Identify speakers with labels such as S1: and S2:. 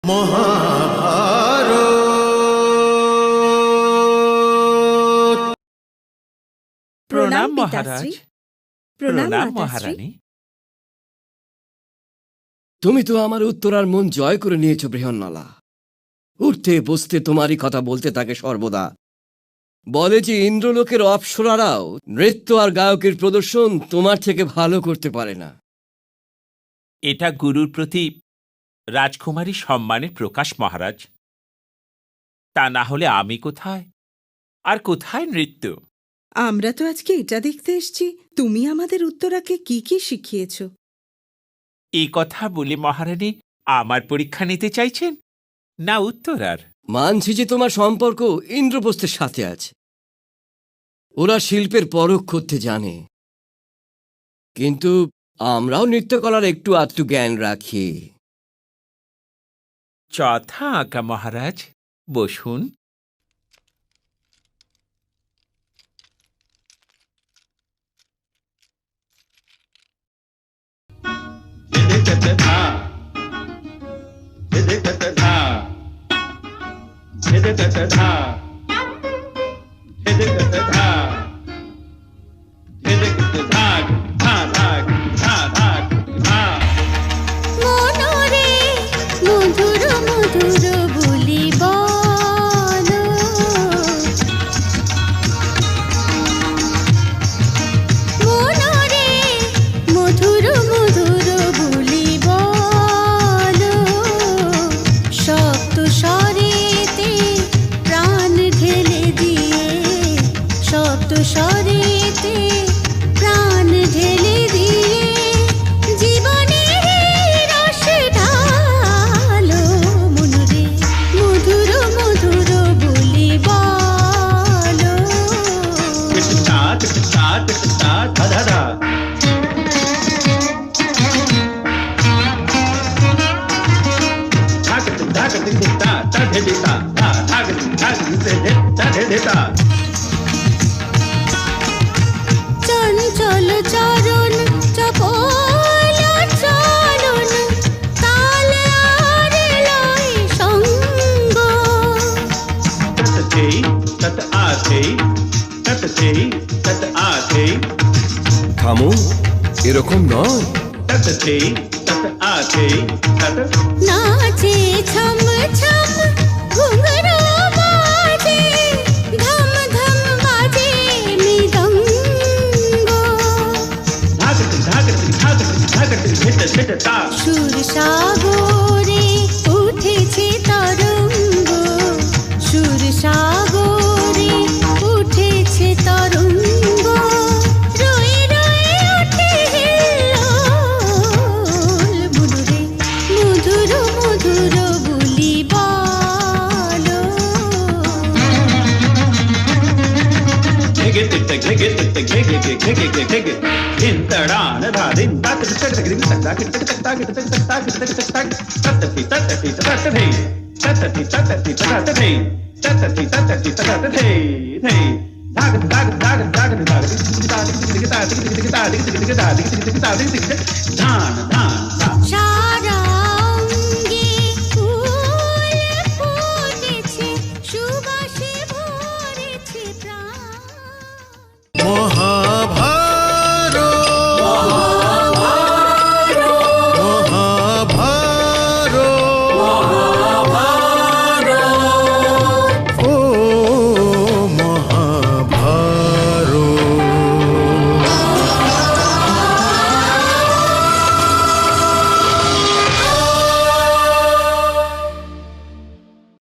S1: মহাভারত।
S2: প্রণাম মহারাজ।
S3: পিতাশ্রী।
S2: প্রণাম
S3: মাতাশ্রী।
S2: মহারানী।
S1: তুমি তো আমার উত্তরার মন জয় করে নিয়েছ বৃহন্নলা। উঠতে বসতে তোমারই কথা বলতে থাকে সর্বদা। বলে যে ইন্দ্রলোকের অপ্সরারাও নৃত্য আর গায়কের প্রদর্শন তোমার থেকে ভালো করতে পারে না।
S2: এটা গুরুর প্রতি রাজকুমারী সম্মানের প্রকাশ মহারাজ। তা না হলে আমি কোথায়, আর কোথায় নৃত্য?
S3: আমরা তো আজকে এটা দেখতে এসেছি তুমি আমাদের উত্তরাকে কি কি শিখিয়েছ।
S2: এই কথা বলে মহারানী আমার পরীক্ষা নিতে চাইছেন, না উত্তরার?
S1: মানছি যে তোমার সম্পর্ক ইন্দ্রপ্রস্থের সাথে আছে, ওরা শিল্পের পরখ করতে জানে, কিন্তু আমরাও নৃত্যকলার একটু আধটু জ্ঞান রাখি।
S2: যথা আজ্ঞা মহারাজ, বসুন।
S4: মনরে মধুর মধুর বলি বলো, মনরে মধুর মধুর বলি বলো, সপ্ত স্বরেতে প্রাণ ঢেলে দিয়ে, সপ্ত স্বরেতে প্রাণ ঢেলে দিয়ে জীবনের রস ঢালো, মনরে মধুর মধুর বলি বলো। চঞ্চল চরণ চপল চরণ তাল আর লয় সঙ্গ,
S1: থামো, এরকম নয়।
S4: নাচে ছম ছম ঘুঙরু বাজে, ধম ধম বাজে মৃদঙ্গ, সুর সাগরে উঠেছে তরঙ্গ, সুর সাগরে উঠেছে তরঙ্গ, রয়ে রয়ে ওঠে হিল্লোল, মধুরে মধুর মধুর বলি বলো।
S5: ধান ধান